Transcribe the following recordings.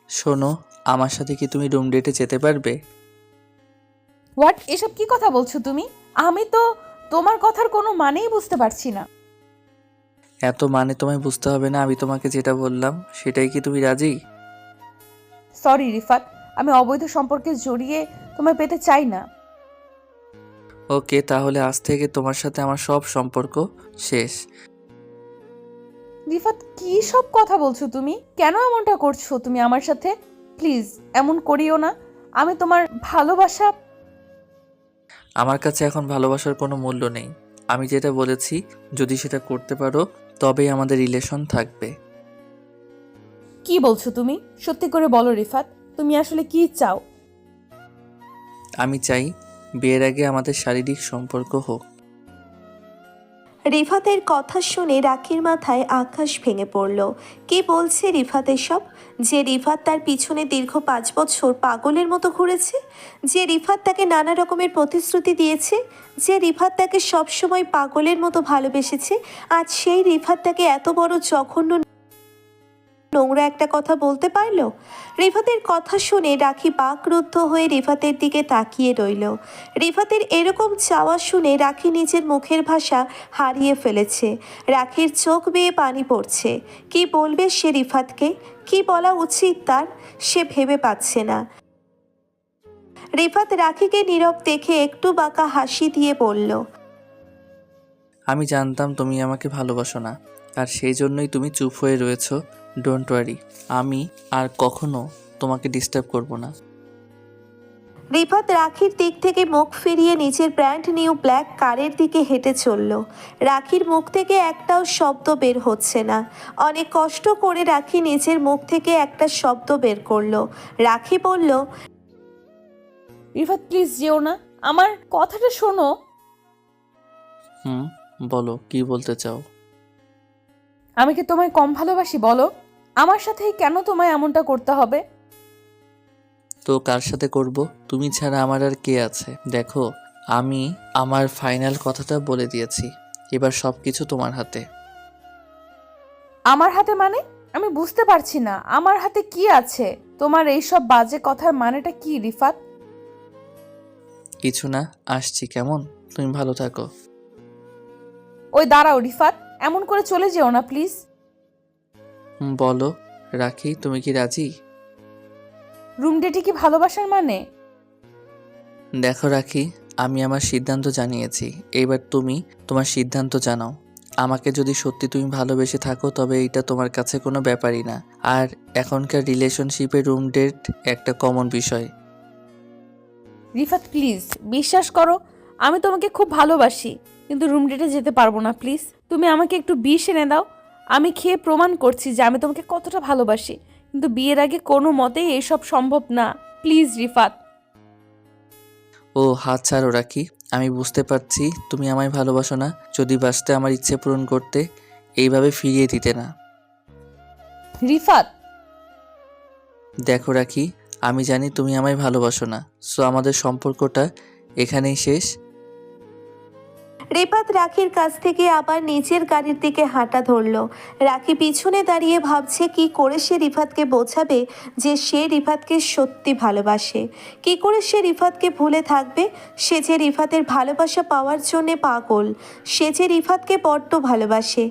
শোনো, আমার সাথে কি তুমি রুম ডেটে যেতে পারবে? হোয়াট? এসব কি কথা বলছো তুমি? আমি তো তোমার কথার কোনো মানেই বুঝতে পারছি না। এত মানে তোমায় বুঝতে হবে না, আমি তোমাকে যেটা বললাম সেটাই কি তুমি রাজি? সরি রিফাত, আমি অবৈধ সম্পর্কে জড়িয়ে তোমায় পেতে চাই না। ওকে, তাহলে আজ থেকে তোমার সাথে আমার সব সম্পর্ক শেষ। রিফাত, কি সব কথা বলছো তুমি? কেন এমনটা করছো তুমি আমার সাথে? প্লিজ এমন করিও না। আমি তোমার ভালোবাসা। আমার কাছে এখন ভালোবাসার কোনো মূল্য নেই। আমি যেটা বলেছি, যদি সেটা করতে পারো তবেই আমাদের রিলেশন থাকবে। কি বলছো তুমি? সত্যি করে বলো রিফাত, তুমি আসলে কি চাও? আমি চাই বিয়ের আগে আমাদের শারীরিক সম্পর্ক হোক। রিফাতের কথা শুনে রাখির মাথায় আকাশ ভেঙে পড়ল। কি বলছে রিফাত এসব? যে রিফাত তার পিছনে দীর্ঘ 5 বছর পাগলের মতো ঘুরেছে, যে রিফাত তাকে নানা রকমের প্রতিশ্রুতি দিয়েছে, যে রিফাত তাকে সবসময় পাগলের মতো ভালোবেসেছে, আজ সেই রিফাত তাকে এত বড় জঘন্য নোংরা একটা কথা বলতে পারলো? রিফাতের কথা শুনে রাখি বাকরুদ্ধ হয়ে রিফাতের দিকে তাকিয়ে রইল। রিফাতের এরকম চাওয়া শুনে রাখি নিজের মুখের ভাষা হারিয়ে ফেলেছে। রাখির চোখ বেয়ে পানি পড়ছে। কি বলবে সে রিফাতকে? কি বলা উচিত তার? সে ভেবে পাচ্ছে না। রিফাত রাখিকে নীরব দেখে একটু বাঁকা হাসি দিয়ে বলল, আমি জানতাম তুমি আমাকে ভালোবাসো না, আর সেই জন্যই তুমি চুপ হয়ে রয়েছো। ডোন্ট ওয়ারি, আমি আর কখনো তোমাকে ডিস্টার্ব করব না। রিফাত রাখির দিক থেকে মুখ ফিরিয়ে নিজের ব্র্যান্ড নিউ ব্ল্যাক কারের দিকে হেঁটে চলল। রাখির মুখ থেকে একটাও শব্দ বের হচ্ছে না। অনেক কষ্ট করে রাখি নিজের মুখ থেকে একটা শব্দ বের করলো। রাখি বলল, রিফাত প্লিজ যেও না, আমার কথাটা শোনো। হুম, বলো কি বলতে চাও। আমি কি তোমায় কম ভালোবাসি বলো? আমার সাথেই কেন তোমায় এমনটা করতে হবে? তো কার সাথে করব? তুমি ছাড়া আমার আর কে আছে? দেখো, আমি আমার ফাইনাল কথাটা বলে দিয়েছি, এবার সব কিছু তোমার হাতে। আমার হাতে মানে? আমি বুঝতে পারছি না আমার হাতে কি আছে। তোমার এইসব বাজে কথার মানেটা কি রিফাত? কিছু না, আসছি কেমন? তুমি ভালো থাকো। ওই দাঁড়াও রিফাত, এমন করে চলে যেও না প্লিজ। বলো রাখি, তুমি কি রাজি? রুম ডেটে কি ভালোবাসার মানে? দেখো রাখি, আমি আমার সিদ্ধান্ত জানিয়েছি, এবার তুমি তোমার সিদ্ধান্ত জানাও। আমাকে যদি সত্যি তুমি ভালোবেসে থাকো তবে এটা তোমার কাছে কোনো ব্যাপারই না। আর এখনকার রিলেশনশিপে রুম ডেট একটা কমন বিষয়। রিফাত প্লিজ বিশ্বাস করো, আমি তোমাকে খুব ভালোবাসি, কিন্তু রুম ডেটে যেতে পারবো না প্লিজ। তুমি আমাকে একটু বিষ এনে দাও, আমি খেয়ে প্রমাণ করছি যে আমি তোমাকে কতটা ভালোবাসি। কিন্তু বিয়ের আগে কোনো মতেই এসব সম্ভব না। প্লিজ রিফাত। ও হাত ছাড়ো রাখি, আমি বুঝতে পারছি তুমি আমায় ভালোবাসো না। যদি বাসতে আমার ইচ্ছে পূরণ করতে, এইভাবে ফিরিয়ে দিতে না। রিফাত। দেখো রাখি, আমি জানি তুমি আমায় ভালোবাসো না, সো আমাদের সম্পর্কটা এখানেই শেষ। রিফাত রাখির কাছ থেকে আবার নিজের গাড়ির দিকে হাঁটা ধরল। রাখি পিছনে দাঁড়িয়ে ভাবছে কি করে সে রিফাতকে বোঝাবে যে সে রিফাতকে সত্যি ভালোবাসে। কি করে সে রিফাতকে ভুলে থাকবে? সে যে রিফাতের ভালোবাসা পাওয়ার জন্যে পাগল। সে যে রিফাতকে বড্ড ভালোবাসে।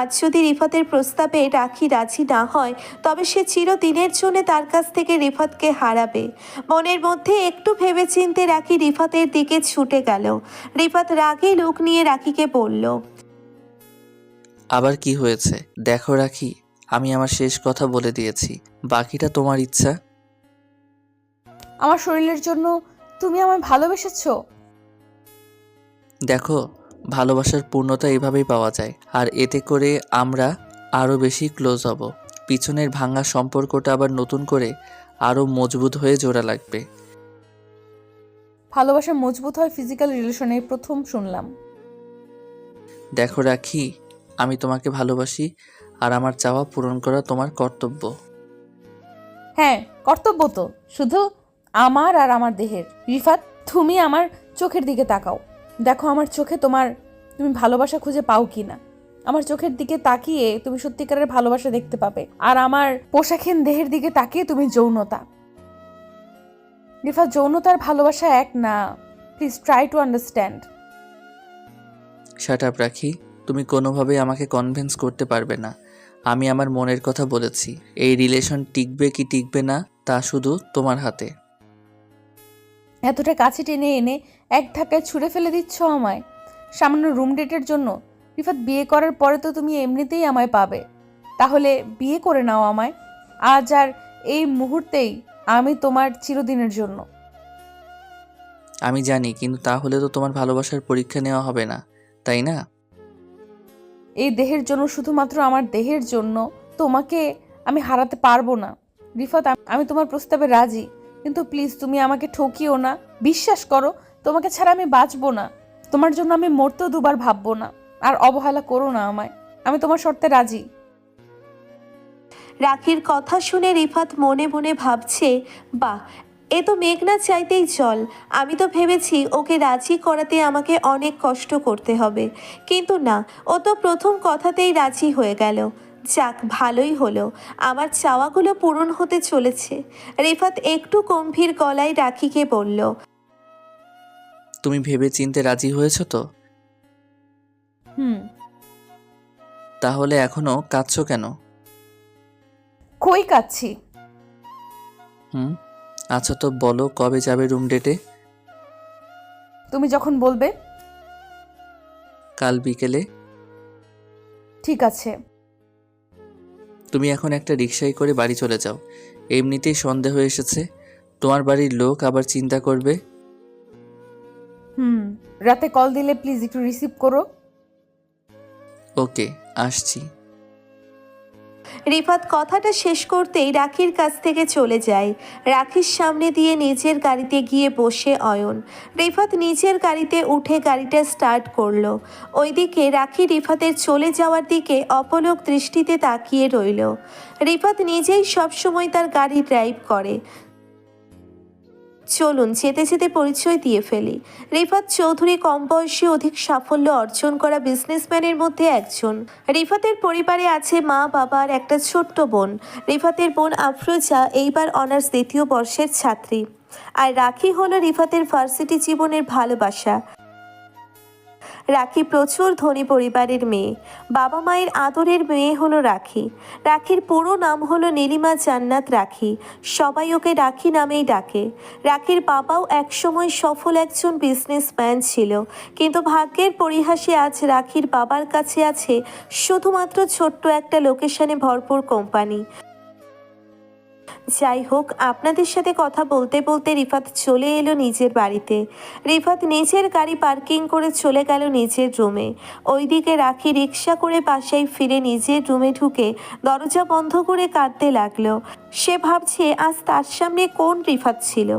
আজ যদি রিফাতের প্রস্তাবে রাখি রাজি না হয়, তবে সে চিরদিনের জন্য তার কাছ থেকে রিফাতকে হারাবে। মনের মধ্যে একটু ভেবেচিন্তে রাখি রিফাতের দিকে ছুটে গেল। রিফাত রাগে লুক নিয়ে রাখিকে বলল, আবার কি হয়েছে? দেখো রাখি, আমি আমার শেষ কথা বলে দিয়েছি, বাকিটা তোমার ইচ্ছা। আমার শরীরের জন্য তুমি আমায় ভালোবেসেছো? দেখো, ভালোবাসার পূর্ণতা এভাবেই পাওয়া যায়, আর এতে করে আমরা আরও বেশি ক্লোজ হব। পিছনের ভাঙা সম্পর্কটা আবার নতুন করে আরও মজবুত হয়ে জোড়া লাগবে। ভালোবাসা মজবুত হয় ফিজিক্যাল রিলেশনে, প্রথম শুনলাম। দেখো রাখি, আমি তোমাকে ভালোবাসি, আর আমার চাওয়া পূরণ করা তোমার কর্তব্য। হ্যাঁ, কর্তব্য তো শুধু আমার আর আমার দেহের। রিফাত, তুমি আমার চোখের দিকে তাকাও, দেখো আমার চোখে তুমি ভালোবাসা খুঁজে পাও কিনা। আমার চোখের দিকে তাকিয়ে তুমি সত্যিকারের ভালোবাসা দেখতে পাবে, আর আমার পোশাকহীন দেহের দিকে তাকিয়ে তুমি যৌনতা। রিফাত, যৌনতার ভালোবাসা এক না। Please try to understand. Shut up রাখি, তুমি কোনোভাবেই আমাকে কনভিন্স করতে পারবে না। আমি আমার মনের কথা বলেছি। এই রিলেশন টিকবে কি টিকবে না তা শুধু তোমার হাতে। এতটা কাছে টেনে এনে এক ধাক্কায় ছুঁড়ে ফেলে দিচ্ছ আমায় সামান্য রুম ডেটের জন্য। রিফাত, বিয়ে করার পরে তো তুমি এমনিতেই আমায় পাবে, তাহলে বিয়ে করে নাও আমায় আজ, আর এই মুহূর্তেই। আমি তোমার চিরদিনের জন্য। আমি জানি, কিন্তু তাহলে তো তোমার ভালোবাসার পরীক্ষা নেওয়া হবে না, তাই না? এই দেহের জন্য, শুধুমাত্র আমার দেহের জন্য তোমাকে আমি হারাতে পারবো না। রিফাত, আমি তোমার প্রস্তাবে রাজি, কিন্তু প্লিজ তুমি আমাকে ঠকিও না। বিশ্বাস করো, তোমাকে ছাড়া আমি বাঁচবো না। তোমার জন্য আমি মরতেও দুবার ভাববো না। আর অবহেলা করো না আমায়। আমি তোমার শর্তে রাজি। রাখির কথা শুনে রিফাত মনে মনে ভাবছে, বাহ, এ তো মেঘনা চাইতেই চল। আমি তো ভেবেছি ওকে রাজি করাতে আমাকে অনেক কষ্ট করতে হবে, কিন্তু না, ও তো প্রথম কথাতেই রাজি হয়ে গেল। যাক, ভালোই হলো, আমার চাওয়াগুলো পূরণ হতে চলেছে। রিফাত একটু গম্ভীর গলায় রাখিকে বলল, তুমি ভেবে চিনতে রাজি হয়েছো তো? হুম। তাহলে এখনো কাঁদছো কেন? কই কাচ্ছি? আচ্ছা তো বলো, কবে যাবে রুম ডেটে? তুমি যখন বলবে। কাল বিকেলে। ঠিক আছে। তুমি এখন একটা রিকশায় করে বাড়ি চলে যাও। এমনিতেই সন্দেহ এসেছে, তোমার বাড়ির লোক আবার চিন্তা করবে। রাতে কল দিলে প্লিজ একটু রিসিভ করো। ওকে, আসছি। রিফাত কথাটা শেষ করতেই রাখির কাছ থেকে চলে যায়। রাখির সামনে দিয়ে নিজের গাড়িতে গিয়ে বসে অয়ন। রিফাত নিজের গাড়িতে উঠে গাড়িটা স্টার্ট করলো। ওইদিকে রাখি রিফাতের চলে যাওয়ার দিকে অপলক দৃষ্টিতে তাকিয়ে রইল। রিফাত নিজেই সবসময় তার গাড়ি ড্রাইভ করে। চলুন যেতে যেতে পরিচয় দিয়ে ফেলি। রিফাত চৌধুরী কম বয়সে অধিক সাফল্য অর্জন করা বিজনেসম্যানের মধ্যে একজন। রিফাতের পরিবারে আছে মা, বাবা আর একটা ছোট্ট বোন। রিফাতের বোন আফরোজা এইবার অনার্স দ্বিতীয় বর্ষের ছাত্রী, আর রাখি হলো রিফাতের ভার্সিটি জীবনের ভালোবাসা। রাখি প্রচুর ধনী পরিবারের মেয়ে, বাবা মায়ের আদরের মেয়ে হলো রাখি। রাখির পুরো নাম হলো নীলিমা জান্নাত রাখি, সবাই ওকে রাখি নামেই ডাকে। রাখির বাবাও একসময় সফল একজন বিজনেসম্যান ছিল, কিন্তু ভাগ্যের পরিহাসে আজ রাখির বাবার কাছে আছে শুধুমাত্র ছোট্ট একটা লোকেশনে ভরপুর কোম্পানি। যাই হোক, আপনাদের সাথে কথা বলতে বলতে রিফাত চলে এলো নিজের বাড়িতে। রিফাত নিজের গাড়ি পার্কিং করে চলে গেল নিজের রুমে। ওইদিকে রাখি রিক্সা করে বাসায় ফিরে নিজের রুমে ঢুকে দরজা বন্ধ করে কাঁদতে লাগলো। সে ভাবছে আজ তার সামনে কোন রিফাত ছিল।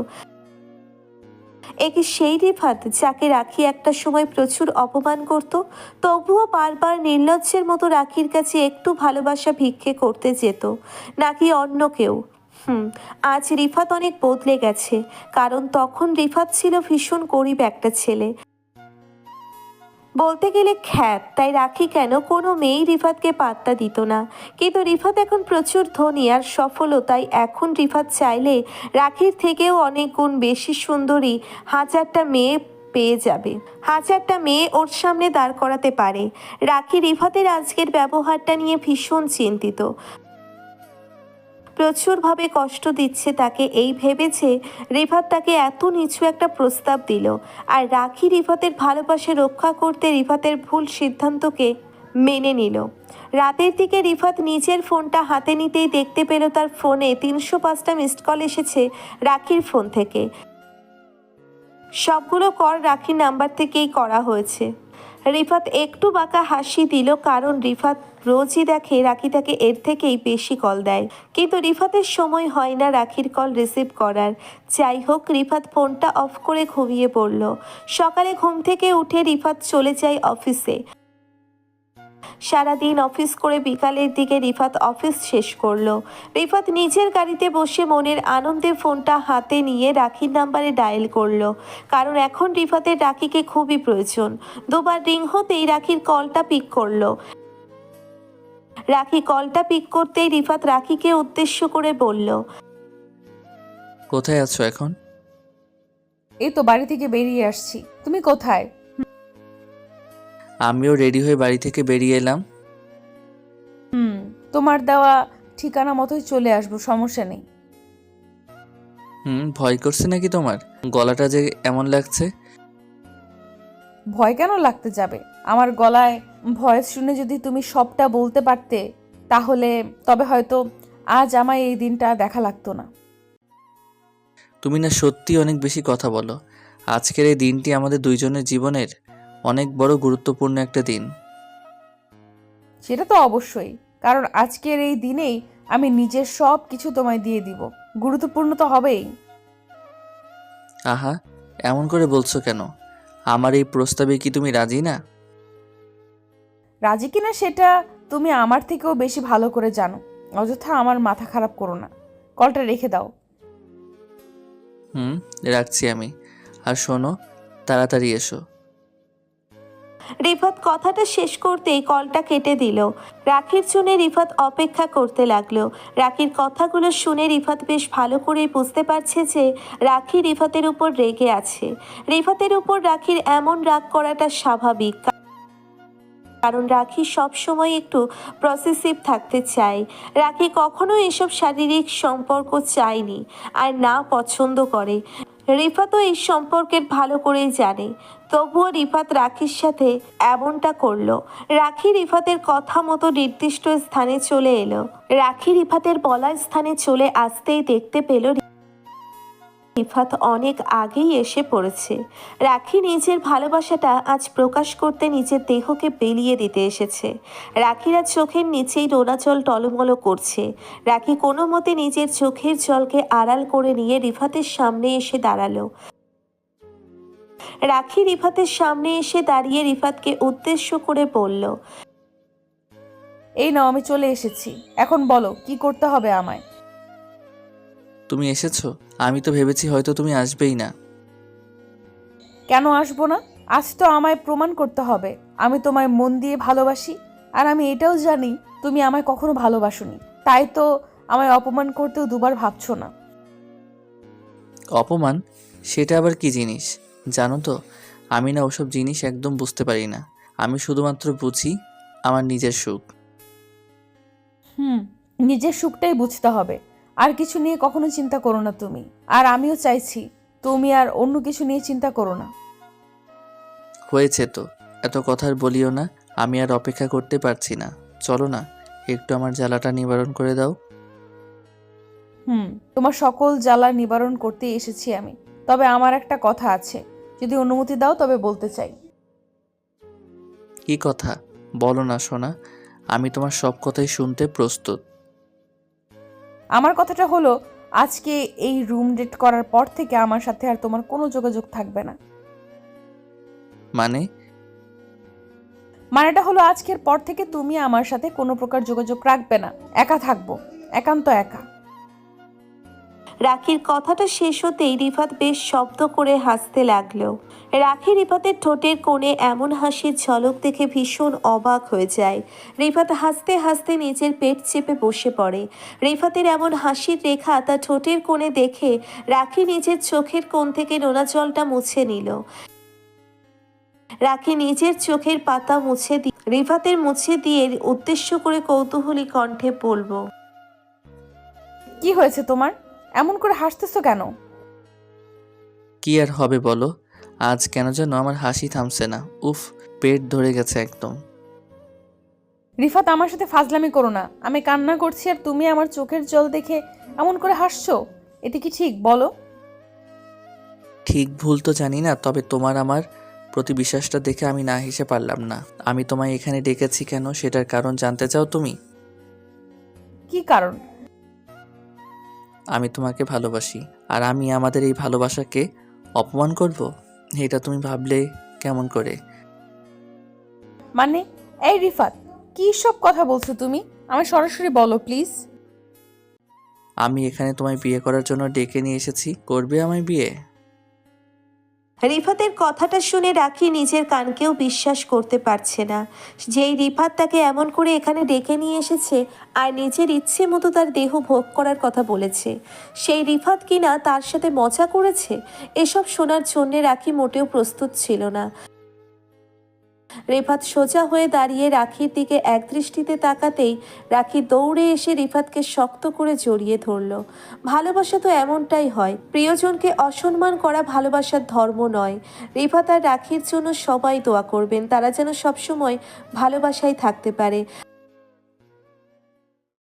একে সেই রিফাত যাকে রাখি একটা সময় প্রচুর অপমান করত, তবুও বারবার নির্লজ্জের মতো রাখির কাছে একটু ভালোবাসা ভিক্ষে করতে যেত, নাকি অন্য কেউ? আজ রিফাত অনেক বদলে গেছে, কারণ তখন রিফাত ছিল ভীষণ গরিব একটা ছেলে, বলতে গেলে খ্যাত। তাই রাখি কেন কোনো মেয়েই রিফাতকে পাত্তা দিত না। কিন্তু রিফাত এখন প্রচুর ধনী আর সফলতায় এখন রিফাত চাইলে রাখির থেকেও অনেক গুণ বেশি সুন্দরী হাজারটা মেয়ে পেয়ে যাবে, হাজারটা মেয়ে ওর সামনে দাঁড় করাতে পারে। রাখি রিফাতের আজকের ব্যবহারটা নিয়ে ভীষণ চিন্তিত, প্রচুরভাবে কষ্ট দিচ্ছে তাকে। এই ভেবেছে রিফাত তাকে এত নিচু একটা প্রস্তাব দিল, আর রাখি রিফাতের ভালোবাসা রক্ষা করতে রিফাতের ভুল সিদ্ধান্তকে মেনে নিল। রাতের দিকে রিফাত নিজের ফোনটা হাতে নিতেই দেখতে পেল তার ফোনে 305টা মিসড কল এসেছে রাখির ফোন থেকে। সবগুলো কল রাখির নাম্বার থেকেই করা হয়েছে। রিফাত একটু বাঁকা হাসি দিল, কারণ রিফাত রোজই দেখে রাখি তাকে এর থেকেই বেশি কল দেয়, কিন্তু রিফাতের সময় হয় না রাখির কল রিসিভ করার। যাই হোক, রিফাত ফোনটা অফ করে ঘুমিয়ে পড়ল। সকালে ঘুম থেকে উঠে রিফাত চলে যায় অফিসে। সারাদিন অফিস করে বিকালের দিকে রিফাত অফিস শেষ করলো। রিফাত নিজের গাড়িতে বসে মনের আনন্দে ফোনটা হাতে নিয়ে রাখির নাম্বারে ডায়াল করলো, কারণ এখন রিফাতের রাখিকে খুবই প্রয়োজন। দুবার রিং হতেই রাখির কলটা পিক করলো। রাখি কলটা পিক করতেই রিফাত রাখিকে উদ্দেশ্য করে বলল, কোথায় আছো এখন? এই তো বাড়ি থেকে বেরিয়ে আসছি। তুমি কোথায়? আমিও রেডি হয়ে বাড়ি থেকে বেরিয়ে এলাম। হুম, তোমার দেওয়া ঠিকানা মতোই চলে আসবো, সমস্যা নেই। ভয় করছে নাকি তোমার? গলাটা যে এমন লাগছে। ভয় কেন লাগতে যাবে? আমার গলায় ভয়েস শুনে যদি তুমি সবটা বলতে পারতে, তাহলে তবে হয়তো আজ আমায় এই দিনটা দেখা লাগতো না। তুমি না সত্যি অনেক বেশি কথা বলো। আজকের এই দিনটি আমাদের দুইজনের জীবনের অনেক বড় গুরুত্বপূর্ণ একটা দিন। সেটা তো অবশ্যই, কারণ আজকের এই দিনেই আমি নিজের সব কিছু তোমায় দিয়ে দিব। গুরুত্বপূর্ণ তো হবেই। আহা, এমন করে বলছো কেন? আমার এই প্রস্তাবে কি তুমি রাজি না? রাজি কিনা সেটা তুমি আমার থেকেও বেশি ভালো করে জানো। অযথা আমার মাথা খারাপ করো না, কলটা রেখে দাও। হুম, রাখছি আমি। আর শোনো, তাড়াতাড়ি এসো। রিফাত কথাটা শেষ করতেই কলটা কেটে দিল। রাখির জন্য রিফাত অপেক্ষা করতে লাগলো। রাখির কথাগুলো শুনে রিফাত বেশ ভালো করেই বুঝতে পারছে যে রাখি রিফাতের উপর রেগে আছে। রিফাতের উপর রাখির এমন রাগ করাটা স্বাভাবিক, কারণ রাখি সবসময় একটু প্রসেসিভ থাকতে চায়। রাখি কখনো এসব শারীরিক সম্পর্ক চায়নি আর না পছন্দ করে। রিফাতও এই সম্পর্কের ভালো করেই জানে, তবুও রিফাত রাখির সাথে এমনটা করলো। রাখি রিফাতের কথা মতো নির্দিষ্ট স্থানে চলে এলো। রাখি রিফাতের বলা স্থানে চলে আসতেই দেখতে পেল রিফাত অনেক আগেই এসে পড়েছে। রাখি নিজের ভালোবাসাটা আজ প্রকাশ করতে নিজের দেহকে বেলিয়ে দিতে এসেছে। রাখিরা চোখের নিচেই নোনা জল টলমলো করছে। রাখি কোনো মতে নিজের চোখের জলকে আড়াল করে নিয়ে রিফাতের সামনে এসে দাঁড়ালো। রাখি রিফাতের সামনে এসে দাঁড়িয়ে রিফাতকে উদ্দেশ্য করে বলল, এই নাও, আমি চলে এসেছি। এখন বলো কি করতে হবে আমায়। তুমি এসেছো? আমি তো ভেবেছি হয়তো তুমি আসবেই না। কেন আসবো না? আজ তো আমায় প্রমাণ করতে হবে আমি তোমায় মন দিয়ে ভালোবাসি। আর আমি এটাও জানি তুমি আমায় কখনো ভালোবাসোনি। তাই তো আমায় অপমান করতেও দুবার ভাবছো না। অপমান? সেটা আবার কি জিনিস? জানো তো, আমি না ওসব জিনিস একদম বুঝতে পারি না। আমি শুধুমাত্র বুঝি আমার নিজের সুখ। নিজের সুখটাই বুঝতে হবে, আর কিছু নিয়ে কখনো চিন্তা করো না তুমি। আর আমিও চাইছি তুমি আর অন্য কিছু নিয়ে চিন্তা করো না। হয়েছে তো, এত কথা আর বলিও না। আমি আর অপেক্ষা করতে পারছি না। চলো না, একটু আমার জ্বালাটা নিবারণ করে দাও। তোমার সকল জ্বালা নিবারণ করতে এসেছি আমি। তবে আমার একটা কথা আছে, যদি অনুমতি দাও তবে বলতে চাই। কি কথা? বলো না সোনা, আমি তোমার সব কথাই শুনতে প্রস্তুত। আমার কথাটা হলো, আজকে এই রুম ডেট করার পর থেকে আমার সাথে আর তোমার কোনো যোগাযোগ থাকবে না। মানে? মানেটা হলো, আজকের পর থেকে তুমি আমার সাথে কোনো প্রকার যোগাযোগ রাখবে না। একা থাকবো, একান্ত একা। রাখির কথাটা শেষ হতেই রিফাত বেশ শব্দ করে হাসতে লাগলো। রাখি রিফাতের ঠোঁটের কোণে এমন হাসির ঝলক দেখে ভীষণ অবাক হয়ে যায়। রিফাত হাসতে হাসতে নিজের পেট চেপে বসে পড়ে। রিফাতের এমন হাসির রেখা তার ঠোঁটের কোণে দেখে রাখি নিজের চোখের কোণ থেকে নোনা জলটা মুছে নিল। রাখি নিজের চোখের পাতা মুছে দিয়ে রিফাতের মুছে দিয়ে উদ্দেশ্য করে কৌতূহলী কণ্ঠে বলবো, কি হয়েছে তোমার? এমন করে হাসতেছো কেন? কি আর হবে বলো, আজ কেন যেন আমার হাসি থামছে না। উফ, পেট ধরে গেছে একদম। রিফাত, আমার সাথে ফাজলামি করো না। আমি কান্না করছি আর তুমি আমার চোখের জল দেখে এমন করে হাসছো। এটা কি ঠিক বলো? ঠিক ভুল তো জানি না, তবে তোমার আমার প্রতি বিশ্বাসটা দেখে আমি না হেসে পারলাম না। আমি তোমায় এখানে ডেকেছি কেন, সেটার কারণ জানতে চাও তুমি? কি কারণ? আমি তোমাকে ভালোবাসি, আর আমি আমাদের এই ভালোবাসাকে অপমান করব, এটা তুমি ভাবলে কেমন করে? মানে, এই রিফাত, কি সব কথা বলছো তুমি? আমায় সরাসরি বলো প্লিজ। আমি এখানে তোমায় বিয়ে করার জন্য ডেকে নিয়ে এসেছি। করবে আমায় বিয়ে? রিফাতের কথাটা শুনে রাখি নিজের কানকেও বিশ্বাস করতে পারছে না। যেই রিফাত তাকে এমন করে এখানে ডেকে নিয়ে এসেছে আর নিজের ইচ্ছে মতো তার দেহ ভোগ করার কথা বলেছে, সেই রিফাত কিনা তার সাথে মজা করেছে। এসব শোনার জন্যে রাখি মোটেও প্রস্তুত ছিল না। রিফাত সোজা হয়ে দাঁড়িয়ে রাখির দিকে একদৃষ্টিতে তাকাতেই রাখি দৌড়ে এসে রিফাতকে শক্ত করে জড়িয়ে ধরল। ভালোবাসা তো এমনটাই হয়, প্রিয়জনকে অসম্মান করা ভালোবাসার ধর্ম নয়। রিফাত আর রাখির জন্য সবাই দোয়া করবেন, তারা যেন সবসময় ভালোবাসায় থাকতে পারে।